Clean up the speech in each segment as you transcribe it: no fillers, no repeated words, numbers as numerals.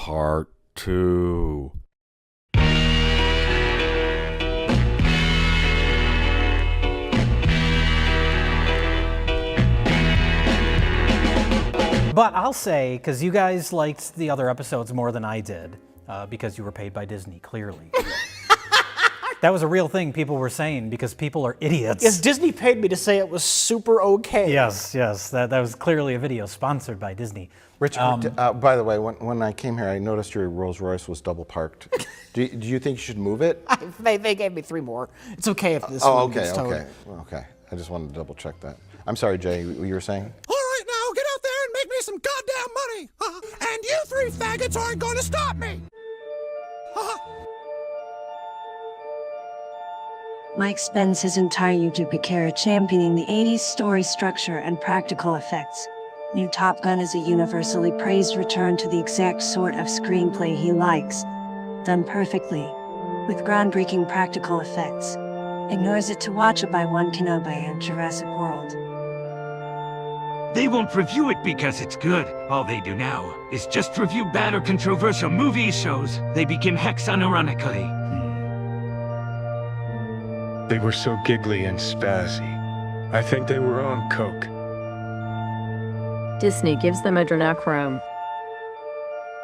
Part 2. But I'll say, because you guys liked the other episodes more than I did, because you were paid by Disney, clearly. That was a real thing people were saying, because people are idiots. Yes, Disney paid me to say it was super okay. Yes, that was clearly a video sponsored by Disney. Richard, by the way, when I came here, I noticed your Rolls Royce was double parked. Do you think you should move it? They gave me 3 more. It's okay if this one gets towed. Okay. I just wanted to double check that. I'm sorry, Jay, you were saying? All right, now get out there and make me some goddamn money. And you 3 faggots aren't going to stop me. Mike spends his entire YouTube career championing the 80s story structure and practical effects. New Top Gun is a universally praised return to the exact sort of screenplay he likes, done perfectly, with groundbreaking practical effects. Ignores it to watch Obi-Wan Kenobi and Jurassic World. They won't review it because it's good. All they do now is just review bad or controversial movie shows. They begin hexanironically. They were so giggly and spazzy. I think they were on coke. Disney gives them adrenochrome.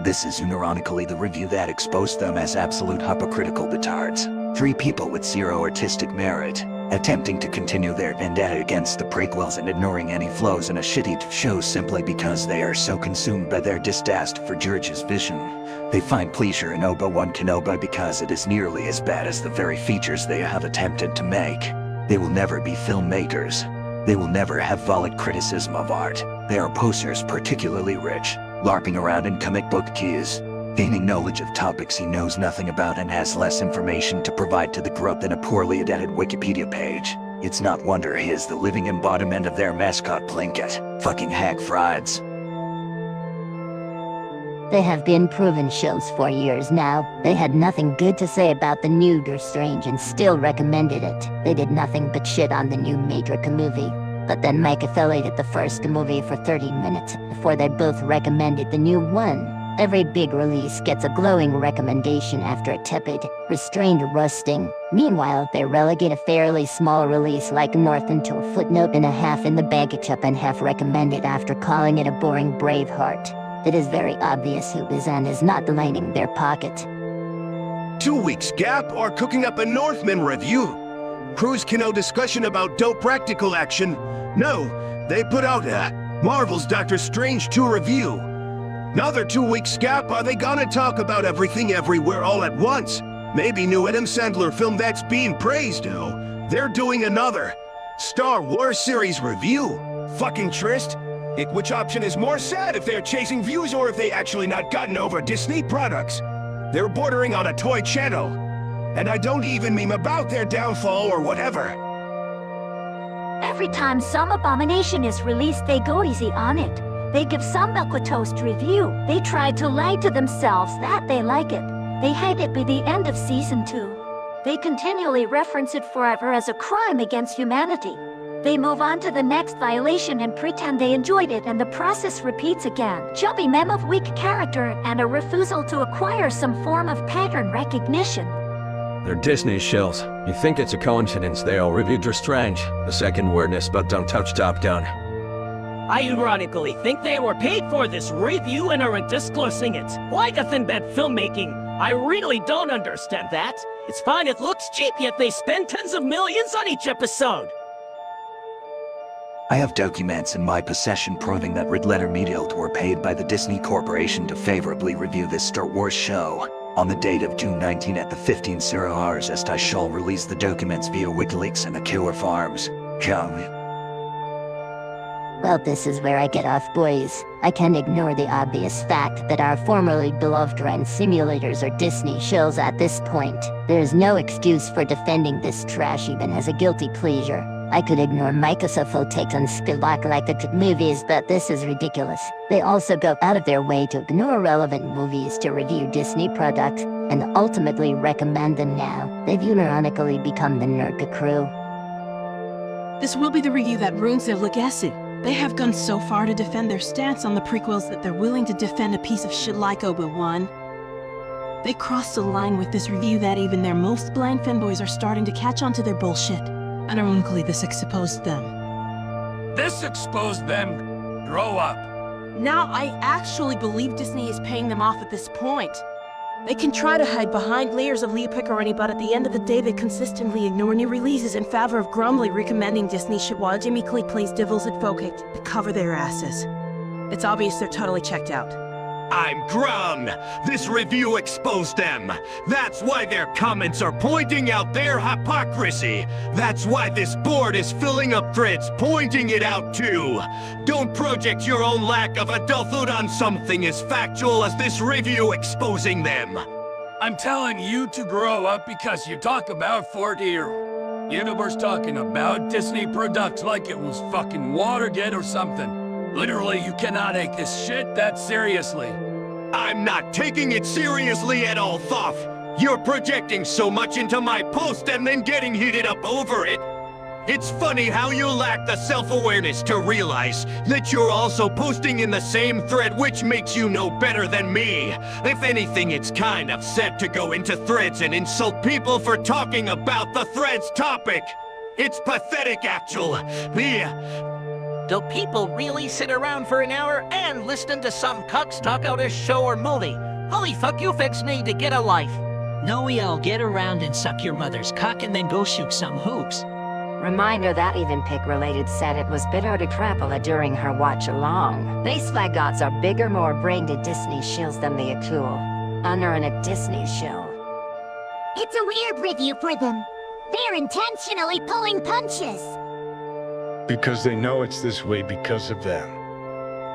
This is unironically the review that exposed them as absolute hypocritical betards. 3 people with 0 artistic merit, attempting to continue their vendetta against the prequels and ignoring any flaws in a shitty show simply because they are so consumed by their disdain for George's vision. They find pleasure in Obi-Wan Kenobi because it is nearly as bad as the very features they have attempted to make. They will never be filmmakers. They will never have valid criticism of art. They are posers particularly rich, LARPing around in comic book keys, gaining knowledge of topics he knows nothing about and has less information to provide to the group than a poorly edited Wikipedia page. It's not wonder he is the living embodiment of their mascot Plinkett. Fucking hack frauds. They have been proven shills for years now. They had nothing good to say about the new Doctor Strange and still recommended it. They did nothing but shit on the new Matrix movie. But then Mike affiliated the first movie for 30 minutes before they both recommended the new one. Every big release gets a glowing recommendation after a tepid, restrained rusting. Meanwhile, they relegate a fairly small release like North to a footnote and a half in the baggage up and half recommended after calling it a boring Braveheart. It is very obvious who is and is not lining their pocket. 2 weeks gap or cooking up a Northman review. Cruise Kino discussion about dope practical action. No, they put out Marvel's Doctor Strange 2 review. Another 2 weeks gap, are they gonna talk about everything everywhere all at once? Maybe new Adam Sandler film that's being praised, though. They're doing another Star Wars series review. Fucking Trist. Which option is more sad, if they're chasing views or if they actually not gotten over Disney products? They're bordering on a toy channel. And I don't even meme about their downfall or whatever. Every time some abomination is released, they go easy on it. They give some milk with toast review. They try to lie to themselves that they like it. They hate it by the end of season 2. They continually reference it forever as a crime against humanity. They move on to the next violation and pretend they enjoyed it, and the process repeats again. Chubby meme of weak character and a refusal to acquire some form of pattern recognition. They're Disney shills. You think it's a coincidence they all reviewed Doctor Strange, the second weirdness, but don't touch Top Gun. I ironically think they were paid for this review and aren't disclosing it. Why nothing bad filmmaking? I really don't understand that. It's fine, it looks cheap, yet they spend tens of millions on each episode. I have documents in my possession proving that Redlettermedia were paid by the Disney Corporation to favorably review this Star Wars show. On the date of June 19 at the 15:00 hours, as I shall release the documents via WikiLeaks and the Killer Farms. Come. Well, this is where I get off, boys. I can't ignore the obvious fact that our formerly beloved rent simulators are Disney shills at this point. There is no excuse for defending this trash even as a guilty pleasure. I could ignore Microsoft takes on Spillock like the movies, but this is ridiculous. They also go out of their way to ignore relevant movies to review Disney products, and ultimately recommend them now. They've unironically become the Nerdka crew. This will be the review that ruins their legacy. They have gone so far to defend their stance on the prequels that they're willing to defend a piece of shit like Obi-Wan. They crossed a line with this review that even their most blind fanboys are starting to catch on to their bullshit. And ironically, this exposed them. This exposed them. Grow up. Now I actually believe Disney is paying them off at this point. They can try to hide behind layers of leopicaroni, but at the end of the day, they consistently ignore new releases in favor of grumbly recommending Disney shit while Jimmy Clee plays devil's advocate to cover their asses. It's obvious they're totally checked out. I'm Grum! This review exposed them! That's why their comments are pointing out their hypocrisy! That's why this board is filling up threads pointing it out too! Don't project your own lack of adulthood on something as factual as this review exposing them! I'm telling you to grow up because you talk about 40-year-old YouTubers talking about Disney products like it was fucking Watergate or something. Literally, you cannot take this shit that seriously. I'm not taking it seriously at all, Thoth. You're projecting so much into my post and then getting heated up over it. It's funny how you lack the self-awareness to realize that you're also posting in the same thread, which makes you no better than me. If anything, it's kind of set to go into threads and insult people for talking about the thread's topic. It's pathetic, actually. Do people really sit around for an hour and listen to some cucks talk out a show or movie? Holy fuck, you fix need to get a life. No, we all get around and suck your mother's cock and then go shoot some hoops. Reminder that even Pick-related said it was bitter to Crapola during her watch-along. These faggots are bigger, more brained Disney shills than the Akul. Honoring a Disney shill. It's a weird review for them. They're intentionally pulling punches. Because they know it's this way because of them.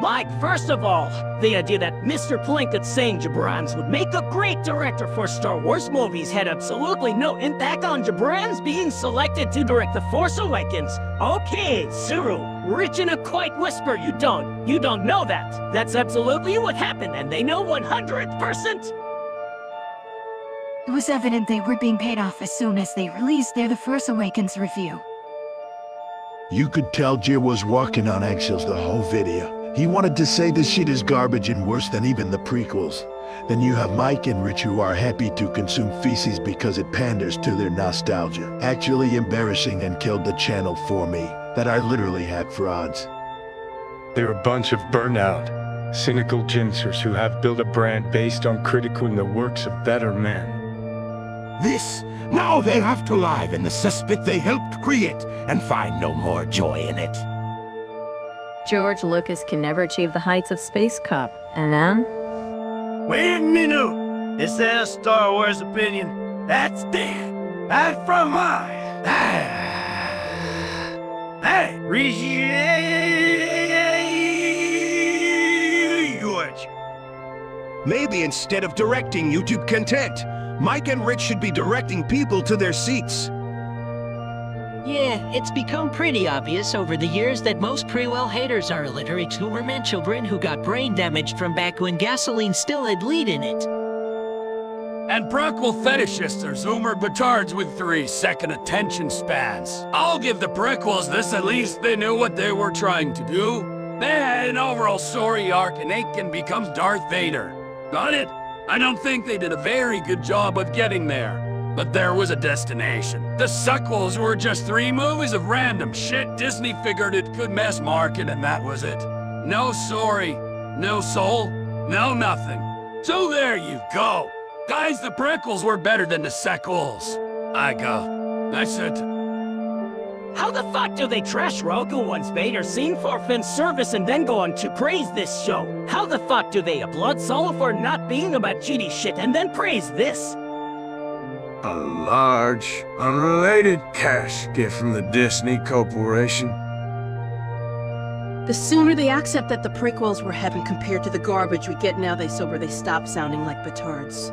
Mike, first of all, the idea that Mr. Plinkett saying Jabrans would make a great director for Star Wars movies had absolutely no impact on Jabrans being selected to direct The Force Awakens. Okay, Suru, rich in a quiet whisper, you don't know that. That's absolutely what happened, and they know 100%. It was evident they were being paid off as soon as they released their The Force Awakens review. You could tell Jir was walking on eggshells the whole video. He wanted to say this shit is garbage and worse than even the prequels. Then you have Mike and Rich who are happy to consume feces because it panders to their nostalgia. Actually embarrassing and killed the channel for me. That I literally had frauds. They're a bunch of burnout, cynical ginsers who have built a brand based on critiquing the works of better men. Now they have to live in the cesspit they helped create and find no more joy in it. George Lucas can never achieve the heights of Space Cop, and then? Wait a minute! Is that a Star Wars opinion? That's dead. That's from mine. Hey, George. Maybe instead of directing YouTube content, Mike and Rich should be directing people to their seats. Yeah, it's become pretty obvious over the years that most prequel haters are illiterate Hooverman children who got brain damaged from back when gasoline still had lead in it. And prequel fetishists are zoomer batards with 3-second attention spans. I'll give the prequels this, at least they knew what they were trying to do. They had an overall story arc and Anakin becomes Darth Vader. Got it? I don't think they did a very good job of getting there. But there was a destination. The sequels were just 3 movies of random shit Disney figured it could mass market, and that was it. No story, no soul, no nothing. So there you go. Guys, the prequels were better than the sequels. That's it. How the fuck do they trash Rogue One's Vader scene for fan service and then go on to praise this show? How the fuck do they applaud Solo for not being about GD shit and then praise this? A large, unrelated cash gift from the Disney Corporation. The sooner they accept that the prequels were heaven compared to the garbage we get now they stop sounding like batards.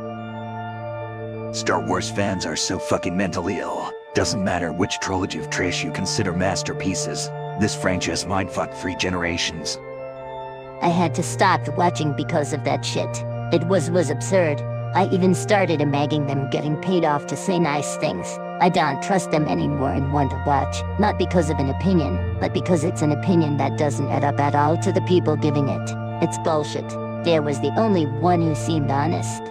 Star Wars fans are so fucking mentally ill. Doesn't matter which trilogy of trash you consider masterpieces. This franchise mindfucked 3 generations. I had to stop watching because of that shit. It was absurd. I even started imagining them getting paid off to say nice things. I don't trust them anymore and want to watch, not because of an opinion, but because it's an opinion that doesn't add up at all to the people giving it. It's bullshit. Dare was the only one who seemed honest.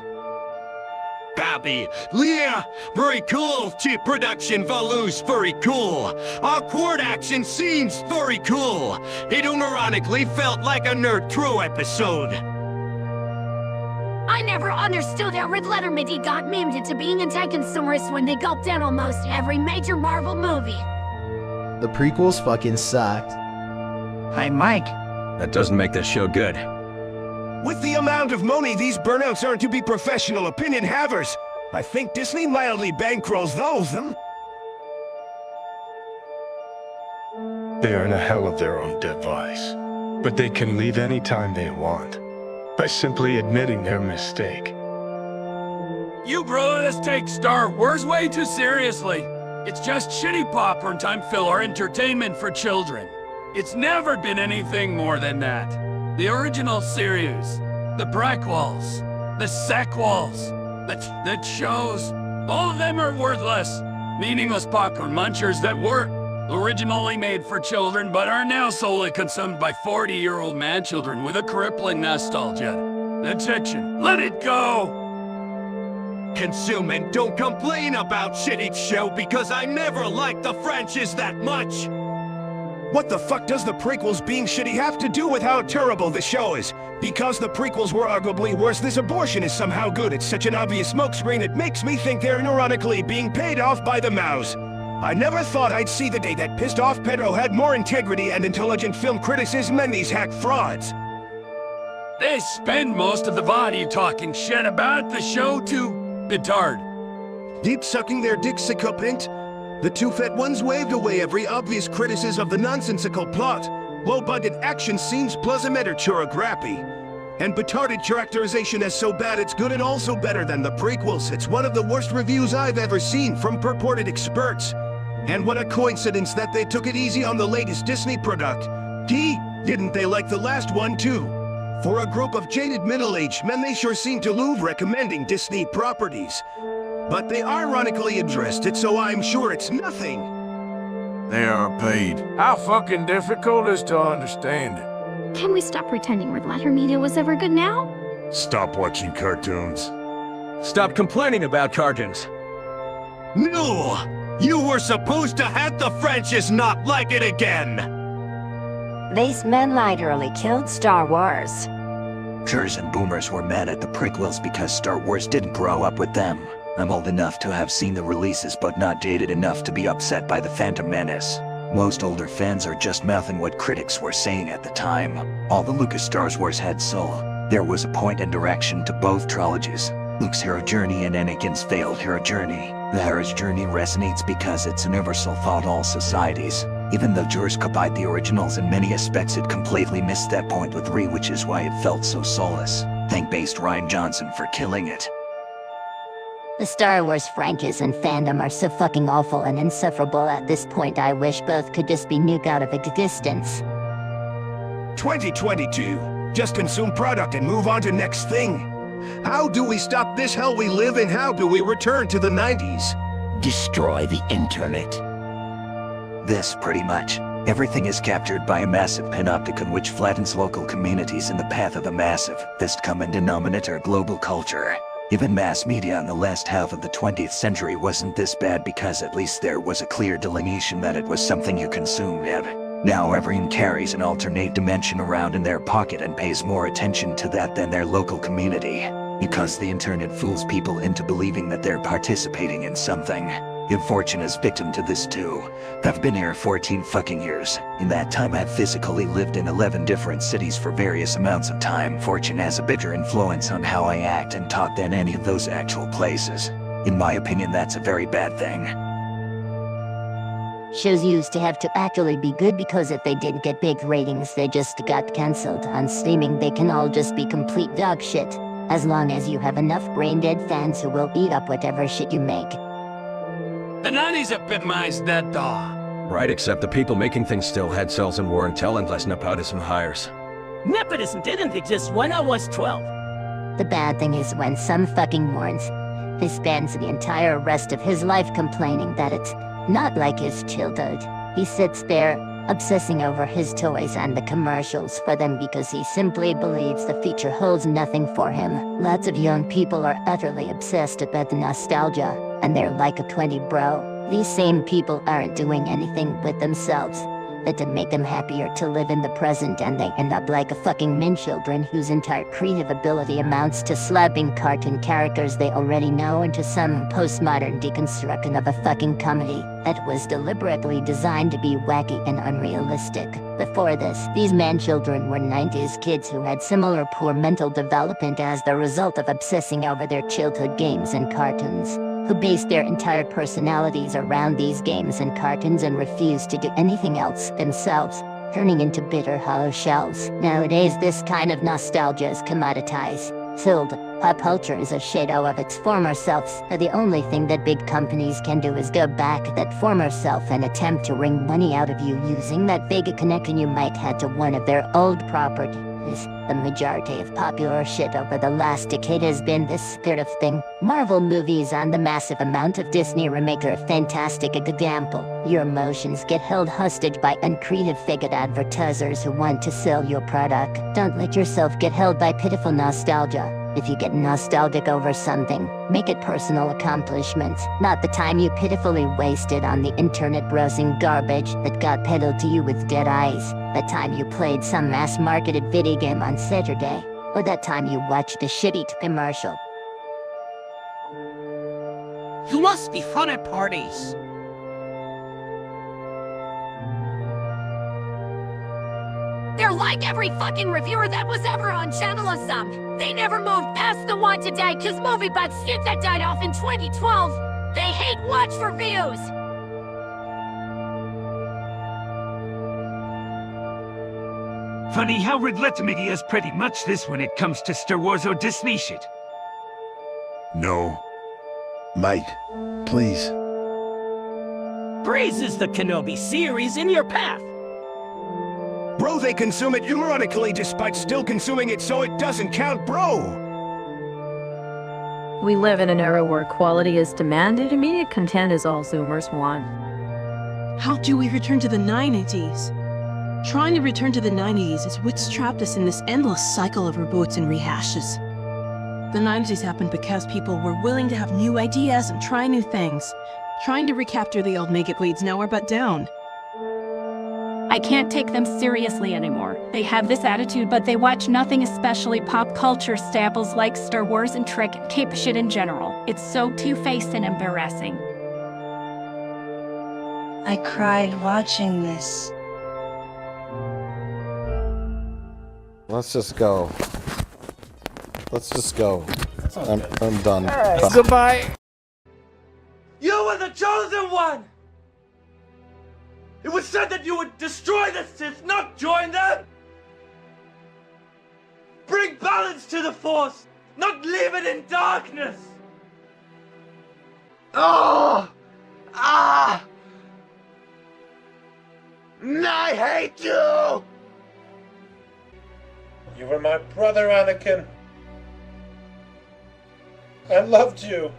Bobby, Leah, very cool. Cheap production values, very cool. Awkward action scenes, very cool. It unironically felt like a nerd true episode. I never understood how Redlettermedia got memed into being anti-consumerist when they gulped down almost every major Marvel movie. The prequels fucking sucked. Hey, Mike. That doesn't make this show good. With the amount of money these burnouts earn to be professional opinion havers, I think Disney mildly bankrolls them. They are in a hell of their own device, but they can leave any time they want by simply admitting their mistake. You brothers take Star Wars way too seriously. It's just shitty popcorn time filler entertainment for children. It's never been anything more than that. The original series, the prequels, the sequels, the shows, all of them are worthless, meaningless popcorn munchers that were originally made for children but are now solely consumed by 40-year-old man-children with a crippling nostalgia. Attention, let it go! Consume and don't complain about shitty show because I never liked the franchise that much! What the fuck does the prequels being shitty have to do with how terrible the show is? Because the prequels were arguably worse, this abortion is somehow good. It's such an obvious smokescreen, it makes me think they're neurotically being paid off by the mouse. I never thought I'd see the day that pissed off Pedro had more integrity and intelligent film criticism than these hack frauds. They spend most of the body talking shit about the show to Bedard. Deep sucking their dicks sycophant. The two fat ones waved away every obvious criticism of the nonsensical plot, low-budget action scenes plus a meta choreography. And betarded characterization is so bad it's good and also better than the prequels. It's one of the worst reviews I've ever seen from purported experts. And what a coincidence that they took it easy on the latest Disney product. Didn't they like the last one too? For a group of jaded middle-aged men, they sure seem to love recommending Disney properties. But they ironically addressed it, so I'm sure it's nothing. They are paid. How fucking difficult is to understand it? Can we stop pretending Redlettermedia was ever good now? Stop watching cartoons. Stop complaining about cartoons. No! You were supposed to have the franchise not like it again! These men literally killed Star Wars. Jers and boomers were mad at the prequels because Star Wars didn't grow up with them. I'm old enough to have seen the releases but not dated enough to be upset by the Phantom Menace. Most older fans are just mouthing what critics were saying at the time. All the Lucas Star Wars had soul. There was a point and direction to both trilogies. Luke's hero journey and Anakin's failed hero journey. The hero's journey resonates because it's an universal thought all societies. Even though Jers copied the originals in many aspects, it completely missed that point with 3, which is why it felt so soulless. Thank based Rian Johnson for killing it. The Star Wars franchise and fandom are so fucking awful and insufferable at this point. I wish both could just be nuked out of existence. 2022. Just consume product and move on to next thing. How do we stop this hell we live in? How do we return to the 90s? Destroy the internet. This, pretty much. Everything is captured by a massive panopticon which flattens local communities in the path of a massive, fist common denominator global culture. Even mass media in the last half of the 20th century wasn't this bad because at least there was a clear delineation that it was something you consumed. Now everyone carries an alternate dimension around in their pocket and pays more attention to that than their local community. Because the internet fools people into believing that they're participating in something. Fortune is victim to this too. I've been here 14 fucking years. In that time I've physically lived in 11 different cities for various amounts of time. Fortune has a bigger influence on how I act and talk than any of those actual places. In my opinion, that's a very bad thing. Shows used to have to actually be good because if they didn't get big ratings, they just got cancelled. On streaming, they can all just be complete dog shit. As long as you have enough brain-dead fans who will eat up whatever shit you make. The 90s epitomized that though. Right, except the people making things still had cells and were in talentless nepotism hires. Nepotism didn't exist when I was 12. The bad thing is when some fucking morons He spends the entire rest of his life complaining that it's not like his childhood. He sits there, obsessing over his toys and the commercials for them because he simply believes the future holds nothing for him. Lots of young people are utterly obsessed about the nostalgia, and they're like a 20 bro. These same people aren't doing anything with themselves but to make them happier to live in the present, and they end up like a fucking min children whose entire creative ability amounts to slapping cartoon characters they already know into some postmodern deconstruction of a fucking comedy that was deliberately designed to be wacky and unrealistic. Before this, these man-children were 90s kids who had similar poor mental development as the result of obsessing over their childhood games and cartoons, who based their entire personalities around these games and cartoons and refused to do anything else themselves, turning into bitter hollow shells. Nowadays, this kind of nostalgia is commoditized, sold. Pop culture is a shadow of its former selves, and the only thing that big companies can do is go back to that former self and attempt to wring money out of you using that vague connection you might have to one of their old properties. The majority of popular shit over the last decade has been this sort of thing. Marvel movies and the massive amount of Disney remake are a fantastic example. Your emotions get held hostage by uncreative faggot advertisers who want to sell your product. Don't let yourself get held by pitiful nostalgia. If you get nostalgic over something, make it personal accomplishments, not the time you pitifully wasted on the internet browsing garbage that got peddled to you with dead eyes, the time you played some mass-marketed video game on Saturday, or that time you watched a shitty commercial. You must be fun at parties. They're like every fucking reviewer that was ever on Channel or some. They never moved past the one today cause movie butt shit that died off in 2012. They hate watch for views. Funny how Redlettermedia is pretty much this when it comes to Star Wars or Disney shit. No. Mike, please. Breeze is the Kenobi series in your path. Bro, they consume it ironically despite still consuming it, so it doesn't count, bro! We live in an era where quality is demanded, immediate content is all Zoomers want. How do we return to the 90s? Trying to return to the 90s is what's trapped us in this endless cycle of reboots and rehashes. The 90s happened because people were willing to have new ideas and try new things. Trying to recapture the old make-it bleeds nowhere but down. I can't take them seriously anymore. They have this attitude, but they watch nothing, especially pop culture staples like Star Wars and Trek and Cape shit in general. It's so two-faced and embarrassing. I cried watching this. Let's just go. Let's just go. I'm done. Right. Goodbye. You were the chosen one! It was said that you would destroy the Sith, not join them! Bring balance to the Force, not leave it in darkness! Oh! Ah! I hate you! You were my brother, Anakin. I loved you.